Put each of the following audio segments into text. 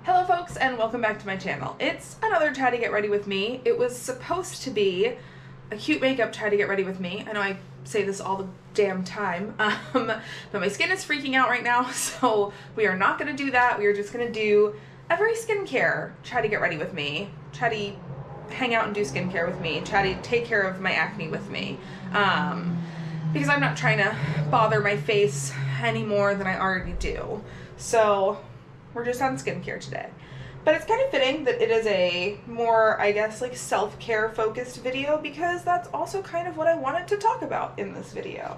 Hello folks, and welcome back to my channel. It's another try to get ready with me. It was supposed to be a cute makeup try to get ready with me. I know I say this all the damn time, but my skin is freaking out right now, so we are not going to do that. We are just going to do a very skincare try to get ready with me. Try to hang out and do skincare with me. Try to take care of my acne with me. Because I'm not trying to bother my face any more than I already do. So we're just on skincare today. But it's kind of fitting that it is a more, I guess, like self-care focused video, because that's also kind of what I wanted to talk about in this video.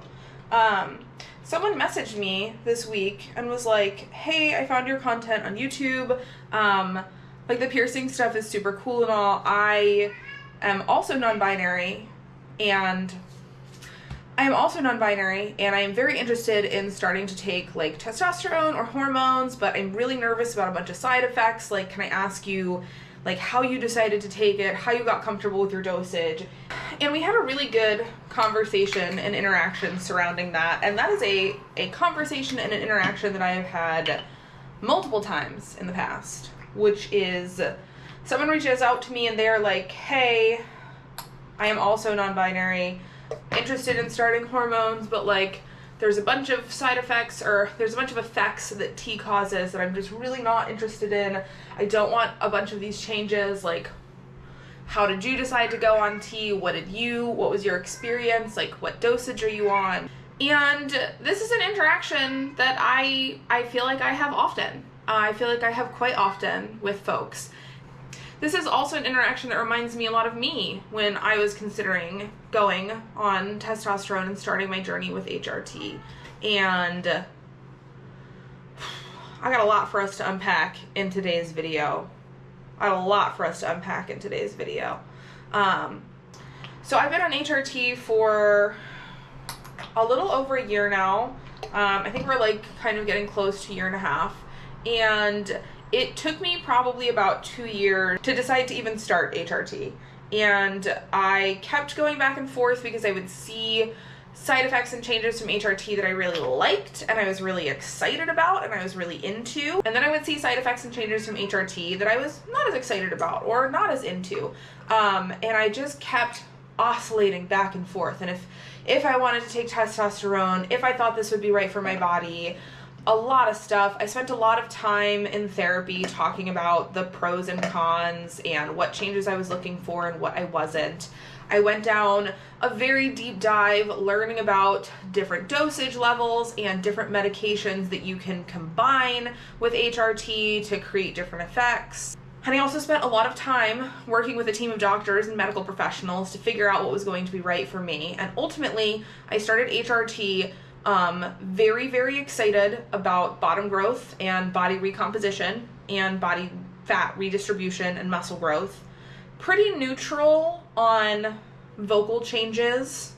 Someone messaged me this week and was like, hey, I found your content on YouTube. Like the piercing stuff is super cool and all. I am also non-binary and I am very interested in starting to take like testosterone or hormones, but I'm really nervous about a bunch of side effects. Like, can I ask you like how you decided to take it, how you got comfortable with your dosage? And we had a really good conversation and interaction surrounding that. And that is a conversation and an interaction that I have had multiple times in the past, which is someone reaches out to me and they're like, hey, I am also non-binary, interested in starting hormones, but like there's a bunch of side effects, or there's a bunch of effects that tea causes that I'm just really not interested in. I don't want a bunch of these changes. Like, how did you decide to go on tea? What was your experience? Like, what dosage are you on? And this is an interaction that I feel like I have often. I feel like I have quite often with folks. This is also an interaction that reminds me a lot of me when I was considering going on testosterone and starting my journey with HRT. And I got a lot for us to unpack in today's video. So I've been on HRT for a little over a year now. I think we're like kind of getting close to a year and a half. And it took me probably about 2 years to decide to even start HRT. And I kept going back and forth because I would see side effects and changes from HRT that I really liked and I was really excited about and I was really into. And then I would see side effects and changes from HRT that I was not as excited about or not as into. And I just kept oscillating back and forth. And if I wanted to take testosterone, if I thought this would be right for my body, a lot of stuff. I spent a lot of time in therapy talking about the pros and cons and what changes I was looking for and what I wasn't. I went down a very deep dive learning about different dosage levels and different medications that you can combine with HRT to create different effects. And I also spent a lot of time working with a team of doctors and medical professionals to figure out what was going to be right for me. And ultimately, I started HRT very, very excited about bottom growth and body recomposition and body fat redistribution and muscle growth. Pretty neutral on vocal changes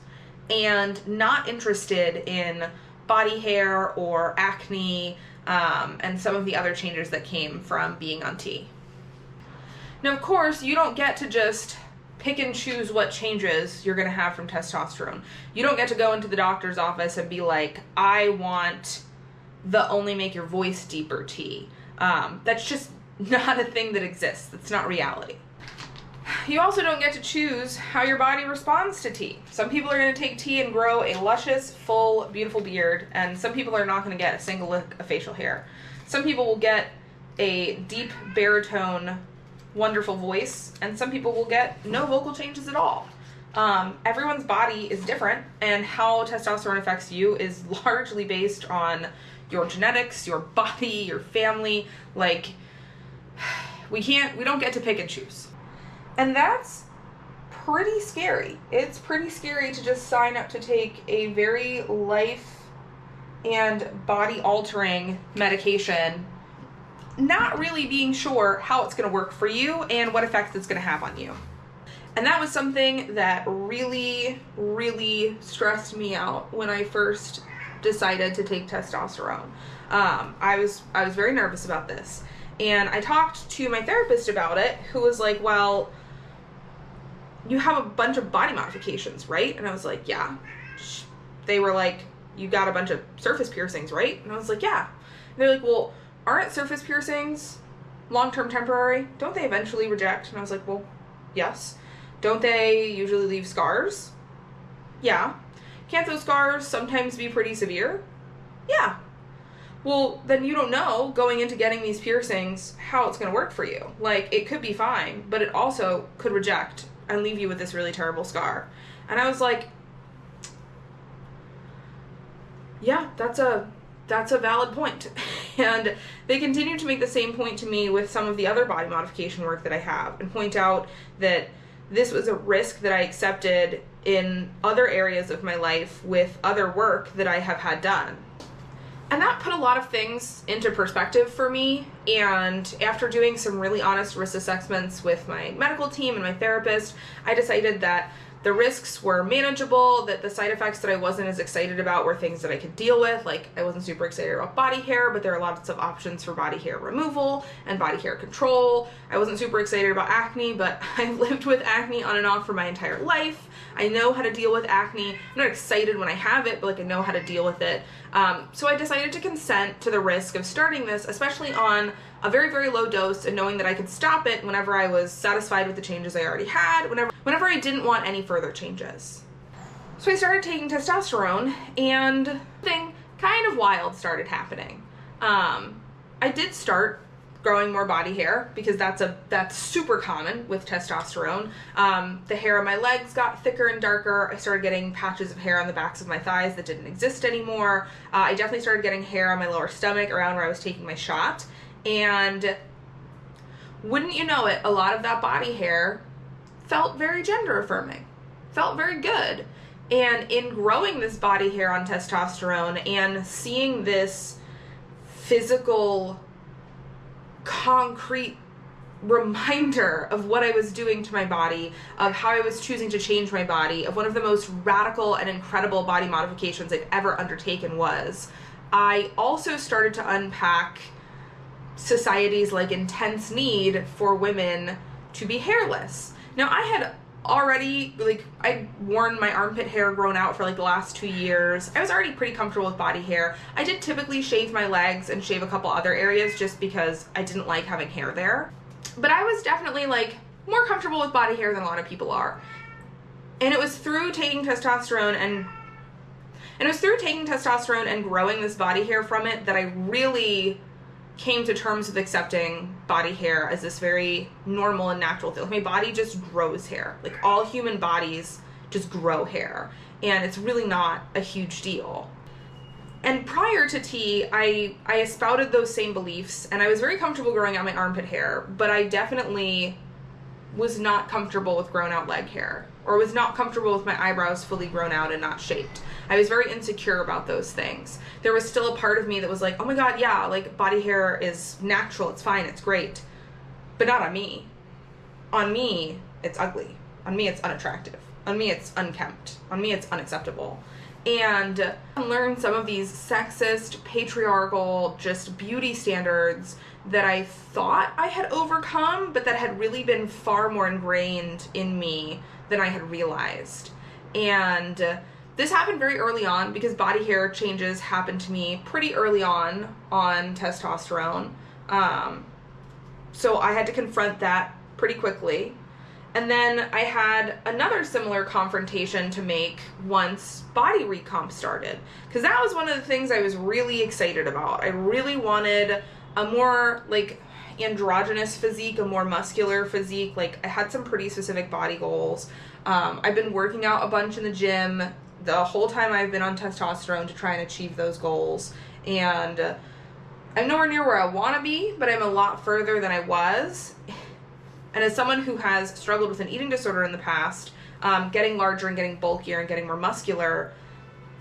and not interested in body hair or acne and some of the other changes that came from being on T. Now, of course, you don't get to just pick and choose what changes you're going to have from testosterone. You don't get to go into the doctor's office and be like, I want the only make your voice deeper tea. That's just not a thing that exists. That's not reality. You also don't get to choose how your body responds to tea. Some people are going to take tea and grow a luscious, full, beautiful beard, and some people are not going to get a single lick of facial hair. Some people will get a deep baritone wonderful voice, and some people will get no vocal changes at all. Everyone's body is different, and how testosterone affects you is largely based on your genetics, your body, your family. Like, we don't get to pick and choose. And that's pretty scary. It's pretty scary to just sign up to take a very life and body altering medication, not really being sure how it's going to work for you and what effects it's going to have on you. And that was something that really, really stressed me out when I first decided to take testosterone. I was very nervous about this. And I talked to my therapist about it, who was like, well, you have a bunch of body modifications, right? And I was like, yeah. They were like, you got a bunch of surface piercings, right? And I was like, yeah. And they're like, well, aren't surface piercings long-term temporary? Don't they eventually reject? And I was like, well, yes. Don't they usually leave scars? Yeah. Can't those scars sometimes be pretty severe? Yeah. Well, then you don't know going into getting these piercings how it's going to work for you. Like, it could be fine, but it also could reject and leave you with this really terrible scar. And I was like, yeah, that's a valid point. And they continue to make the same point to me with some of the other body modification work that I have, and point out that this was a risk that I accepted in other areas of my life with other work that I have had done. And that put a lot of things into perspective for me. And after doing some really honest risk assessments with my medical team and my therapist, I decided that the risks were manageable, that the side effects that I wasn't as excited about were things that I could deal with. Like, I wasn't super excited about body hair, but there are lots of options for body hair removal and body hair control. I wasn't super excited about acne, but I've lived with acne on and off for my entire life. I know how to deal with acne. I'm not excited when I have it, but like, I know how to deal with it. So I decided to consent to the risk of starting this, especially on a very, very low dose, and knowing that I could stop it whenever I was satisfied with the changes I already had, whenever I didn't want any further changes. So I started taking testosterone, and something kind of wild started happening. I did start growing more body hair, because that's super common with testosterone. The hair on my legs got thicker and darker. I started getting patches of hair on the backs of my thighs that didn't exist anymore. I definitely started getting hair on my lower stomach around where I was taking my shot. And wouldn't you know it, a lot of that body hair felt very gender affirming, felt very good. And in growing this body hair on testosterone and seeing this physical, concrete reminder of what I was doing to my body, of how I was choosing to change my body, of one of the most radical and incredible body modifications I've ever undertaken was, I also started to unpack society's like intense need for women to be hairless. Now, I had already, like, I'd worn my armpit hair grown out for like the last 2 years. I was already pretty comfortable with body hair. I did typically shave my legs and shave a couple other areas just because I didn't like having hair there. But I was definitely like more comfortable with body hair than a lot of people are. And it was through taking testosterone and growing this body hair from it that I really came to terms with accepting body hair as this very normal and natural thing. Like, my body just grows hair. Like, all human bodies just grow hair, and it's really not a huge deal. And prior to T, I espouted those same beliefs, and I was very comfortable growing out my armpit hair, but I definitely was not comfortable with grown out leg hair, or was not comfortable with my eyebrows fully grown out and not shaped. I was very insecure about those things. There was still a part of me that was like, oh my god, yeah, like, body hair is natural, it's fine, it's great. But not on me. On me, it's ugly. On me, it's unattractive. On me, it's unkempt. On me, it's unacceptable. And I learned some of these sexist, patriarchal, just beauty standards that I thought I had overcome, but that had really been far more ingrained in me than I had realized. And this happened very early on, because body hair changes happened to me pretty early on testosterone. So I had to confront that pretty quickly. And then I had another similar confrontation to make once body recomp started, because that was one of the things I was really excited about. I really wanted a more like androgynous physique, a more muscular physique. Like, I had some pretty specific body goals. I've been working out a bunch in the gym the whole time I've been on testosterone to try and achieve those goals. And I'm nowhere near where I want to be, but I'm a lot further than I was. And as someone who has struggled with an eating disorder in the past, getting larger and getting bulkier and getting more muscular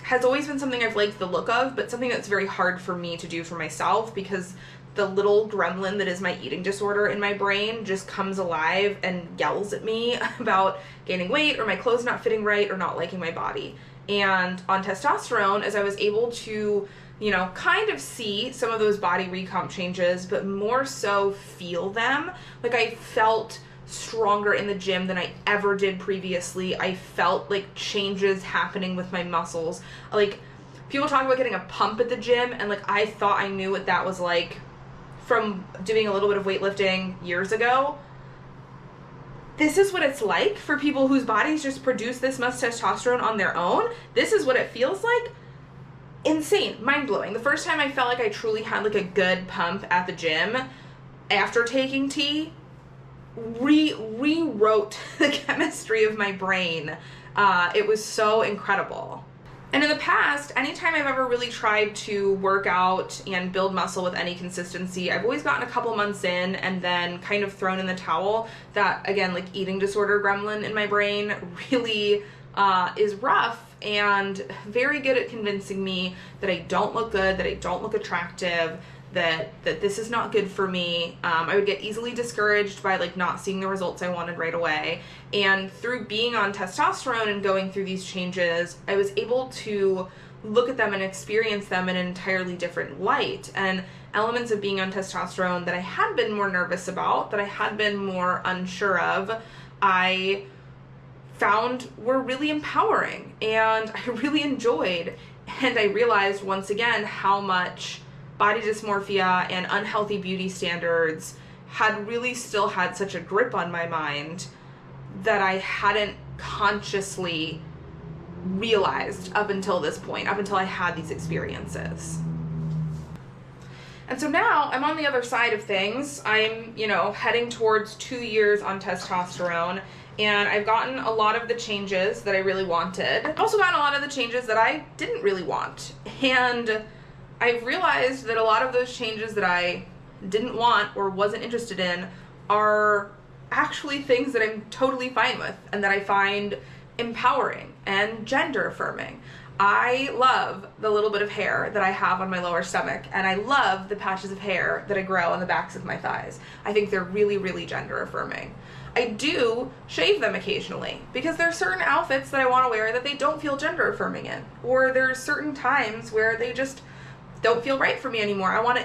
has always been something I've liked the look of, but something that's very hard for me to do for myself, because the little gremlin that is my eating disorder in my brain just comes alive and yells at me about gaining weight, or my clothes not fitting right, or not liking my body. And on testosterone, as I was able to, you know, kind of see some of those body recomp changes, but more so feel them. Like, I felt stronger in the gym than I ever did previously. I felt like changes happening with my muscles. Like, people talk about getting a pump at the gym, and like, I thought I knew what that was like from doing a little bit of weightlifting years ago, this is what it's like for people whose bodies just produce this much testosterone on their own. This is what it feels like. Insane, mind-blowing. The first time I felt like I truly had like a good pump at the gym after taking tea, rewrote the chemistry of my brain. It was so incredible. And in the past, anytime I've ever really tried to work out and build muscle with any consistency, I've always gotten a couple months in and then kind of thrown in the towel. That, again, like eating disorder gremlin in my brain really is rough and very good at convincing me that I don't look good, that I don't look attractive, that this is not good for me. I would get easily discouraged by like not seeing the results I wanted right away. And through being on testosterone and going through these changes, I was able to look at them and experience them in an entirely different light. And elements of being on testosterone that I had been more nervous about, that I had been more unsure of, I found were really empowering and I really enjoyed. And I realized once again how much body dysmorphia and unhealthy beauty standards had really still had such a grip on my mind that I hadn't consciously realized up until this point, up until I had these experiences. And so now I'm on the other side of things. I'm, heading towards 2 years on testosterone, and I've gotten a lot of the changes that I really wanted. I've also gotten a lot of the changes that I didn't really want. And I've realized that a lot of those changes that I didn't want or wasn't interested in are actually things that I'm totally fine with and that I find empowering and gender affirming. I love the little bit of hair that I have on my lower stomach, and I love the patches of hair that I grow on the backs of my thighs. I think they're really, really gender affirming. I do shave them occasionally because there are certain outfits that I want to wear that they don't feel gender affirming in, or there's certain times where they just don't feel right for me anymore. I want to,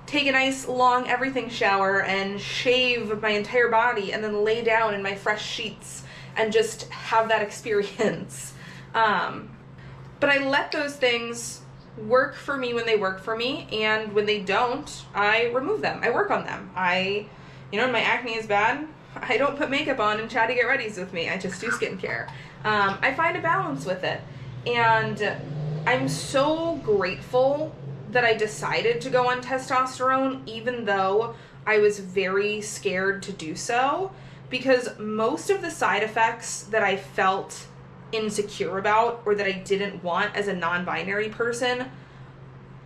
take a nice long everything shower and shave my entire body and then lay down in my fresh sheets and just have that experience. But I let those things work for me when they work for me, and when they don't, I remove them. I work on them. When my acne is bad, I don't put makeup on and try to get readies with me. I just do skincare. I find a balance with it. And I'm so grateful that I decided to go on testosterone, even though I was very scared to do so, because most of the side effects that I felt insecure about or that I didn't want as a non-binary person,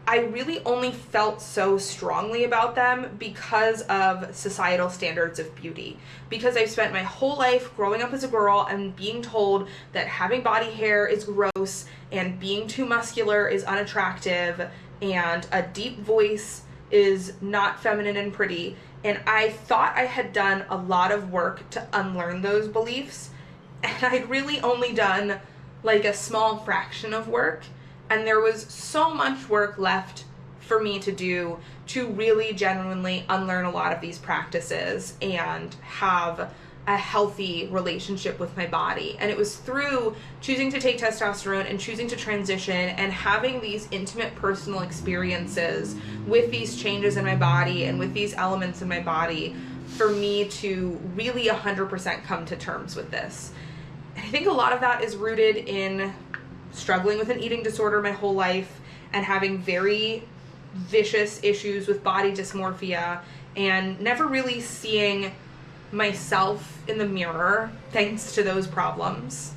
I really only felt so strongly about them because of societal standards of beauty. Because I've spent my whole life growing up as a girl and being told that having body hair is gross and being too muscular is unattractive and a deep voice is not feminine and pretty. And I thought I had done a lot of work to unlearn those beliefs, and I'd really only done like a small fraction of work. And there was so much work left for me to do to really genuinely unlearn a lot of these practices and have a healthy relationship with my body. And it was through choosing to take testosterone and choosing to transition and having these intimate personal experiences with these changes in my body and with these elements in my body for me to really 100% come to terms with this. And I think a lot of that is rooted in struggling with an eating disorder my whole life and having very vicious issues with body dysmorphia and never really seeing myself in the mirror thanks to those problems.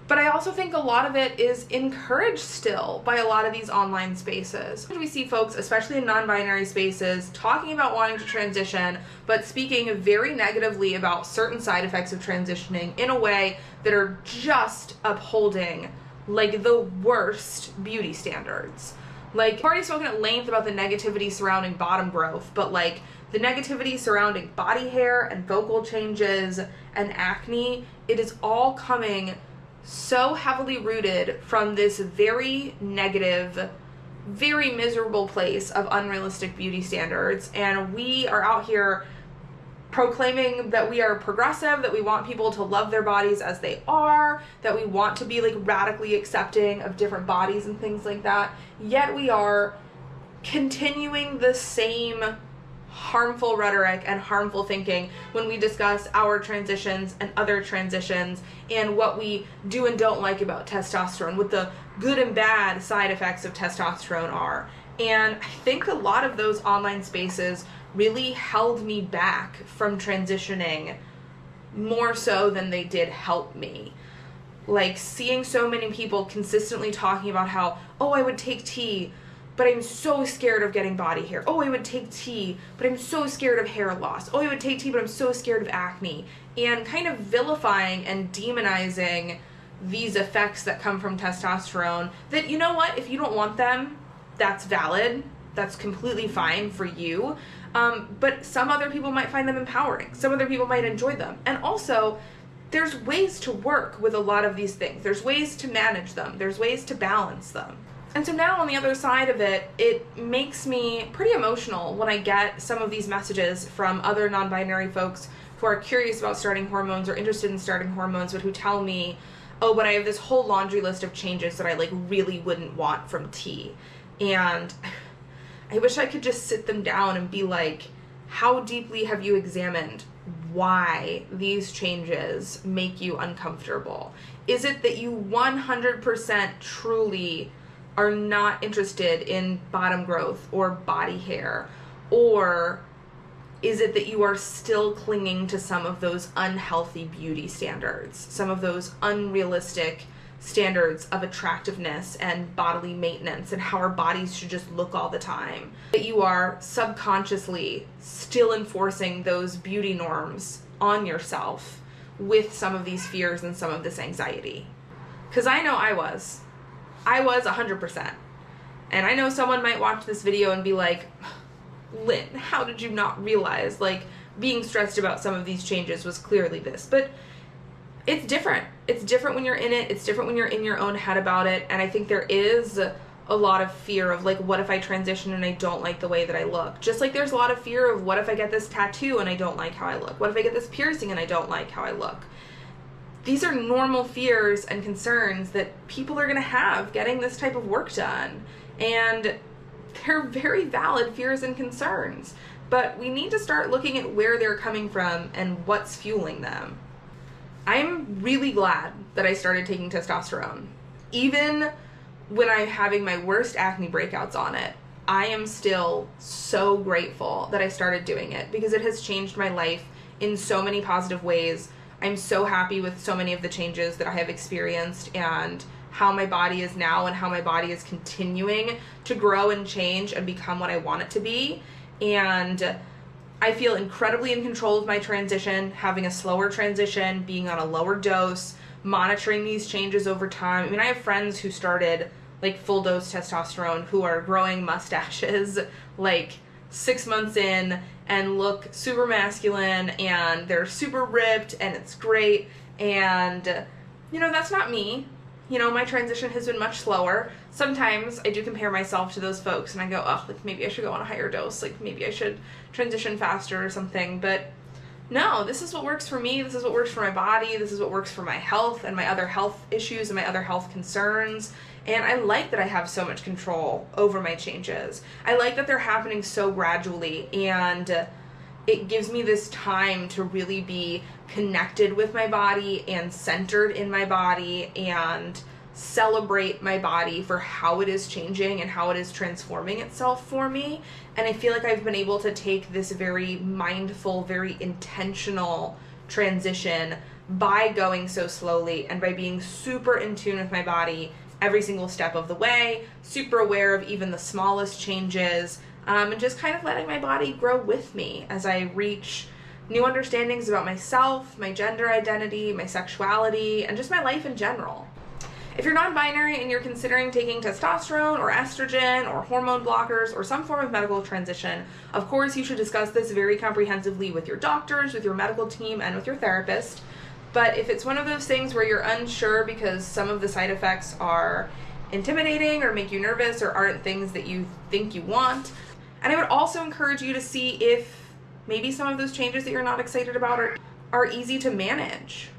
But I also think a lot of it is encouraged still by a lot of these online spaces. We see folks, especially in non-binary spaces, talking about wanting to transition, but speaking very negatively about certain side effects of transitioning in a way that are just upholding like the worst beauty standards. Like, I've already spoken at length about the negativity surrounding bottom growth, but like the negativity surrounding body hair and vocal changes and acne, it is all coming so heavily rooted from this very negative, very miserable place of unrealistic beauty standards. And we are out here proclaiming that we are progressive, that we want people to love their bodies as they are, that we want to be like radically accepting of different bodies and things like that. Yet we are continuing the same harmful rhetoric and harmful thinking when we discuss our transitions and other transitions and what we do and don't like about testosterone, what the good and bad side effects of testosterone are. And I think a lot of those online spaces really held me back from transitioning more so than they did help me. Like seeing so many people consistently talking about how, oh, I would take tea, but I'm so scared of getting body hair. Oh, I would take tea, but I'm so scared of hair loss. Oh, I would take tea, but I'm so scared of acne. And kind of vilifying and demonizing these effects that come from testosterone that, you know what, if you don't want them, that's valid. That's completely fine for you. But some other people might find them empowering. Some other people might enjoy them. And also, there's ways to work with a lot of these things. There's ways to manage them. There's ways to balance them. And so now on the other side of it, it makes me pretty emotional when I get some of these messages from other non-binary folks who are curious about starting hormones or interested in starting hormones, but who tell me, oh, but I have this whole laundry list of changes that I like really wouldn't want from tea. And I wish I could just sit them down and be like, how deeply have you examined why these changes make you uncomfortable? Is it that you 100% truly are not interested in bottom growth or body hair? Or is it that you are still clinging to some of those unhealthy beauty standards, some of those unrealistic standards of attractiveness and bodily maintenance and how our bodies should just look all the time? That you are subconsciously still enforcing those beauty norms on yourself with some of these fears and some of this anxiety. Because I know I was 100%. And I know someone might watch this video and be like, Lynn, how did you not realize, like, being stressed about some of these changes was clearly this? But it's different. It's different when you're in it. It's different when you're in your own head about it. And I think there is a lot of fear of, like, what if I transition and I don't like the way that I look? Just like there's a lot of fear of, what if I get this tattoo and I don't like how I look? What if I get this piercing and I don't like how I look? These are normal fears and concerns that people are going to have getting this type of work done. And they're very valid fears and concerns. But we need to start looking at where they're coming from and what's fueling them. I'm really glad that I started taking testosterone. Even when I'm having my worst acne breakouts on it, I am still so grateful that I started doing it, because it has changed my life in so many positive ways. I'm so happy with so many of the changes that I have experienced and how my body is now and how my body is continuing to grow and change and become what I want it to be. And I feel incredibly in control of my transition, having a slower transition, being on a lower dose, monitoring these changes over time. I mean, I have friends who started like full dose testosterone who are growing mustaches like 6 months in and look super masculine and they're super ripped and it's great. And, you know, that's not me. You know, my transition has been much slower. Sometimes I do compare myself to those folks and I go, oh, like maybe I should go on a higher dose. Like maybe I should transition faster or something. But no, this is what works for me. This is what works for my body. This is what works for my health and my other health issues and my other health concerns. And I like that I have so much control over my changes. I like that they're happening so gradually, and it gives me this time to really be connected with my body and centered in my body and celebrate my body for how it is changing and how it is transforming itself for me. And I feel like I've been able to take this very mindful, very intentional transition by going so slowly and by being super in tune with my body every single step of the way, super aware of even the smallest changes, and just kind of letting my body grow with me as I reach new understandings about myself, my gender identity, my sexuality, and just my life in general. If you're non-binary and you're considering taking testosterone or estrogen or hormone blockers or some form of medical transition, of course you should discuss this very comprehensively with your doctors, with your medical team, and with your therapist. But if it's one of those things where you're unsure because some of the side effects are intimidating or make you nervous or aren't things that you think you want, and I would also encourage you to see if maybe some of those changes that you're not excited about are easy to manage.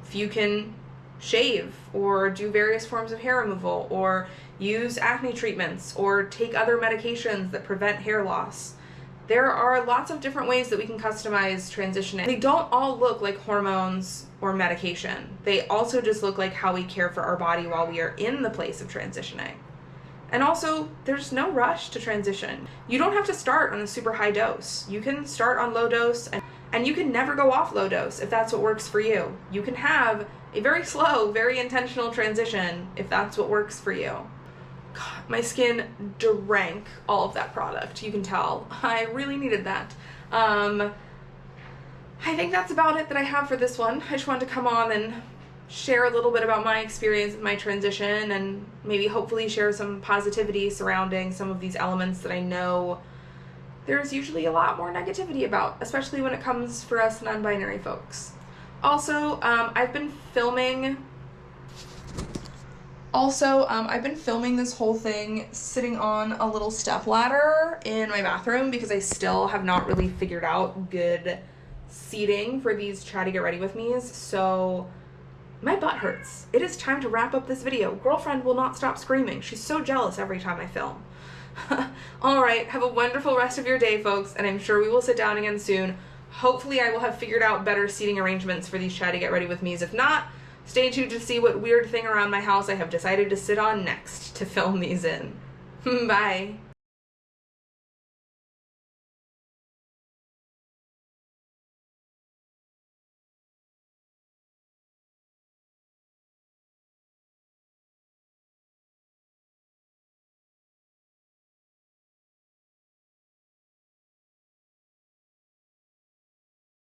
If you can shave or do various forms of hair removal or use acne treatments or take other medications that prevent hair loss. There are lots of different ways that we can customize transitioning. They don't all look like hormones or medication. They also just look like how we care for our body while we are in the place of transitioning. And also, there's no rush to transition. You don't have to start on a super high dose. You can start on low dose, and you can never go off low dose if that's what works for you. You can have a very slow, very intentional transition if that's what works for you. God, my skin drank all of that product. You can tell. I really needed that. I think that's about it that I have for this one. I just wanted to come on and share a little bit about my experience with my transition and maybe hopefully share some positivity surrounding some of these elements that I know there's usually a lot more negativity about, especially when it comes for us non-binary folks. Also, I've been filming this whole thing sitting on a little step ladder in my bathroom because I still have not really figured out good seating for these try to get ready with me's, so my butt hurts. It is time to wrap up this video. Girlfriend will not stop screaming. She's so jealous every time I film. Alright, have a wonderful rest of your day, folks, and I'm sure we will sit down again soon. Hopefully I will have figured out better seating arrangements for these try to get ready with me's. If not, stay tuned to see what weird thing around my house I have decided to sit on next to film these in. Bye.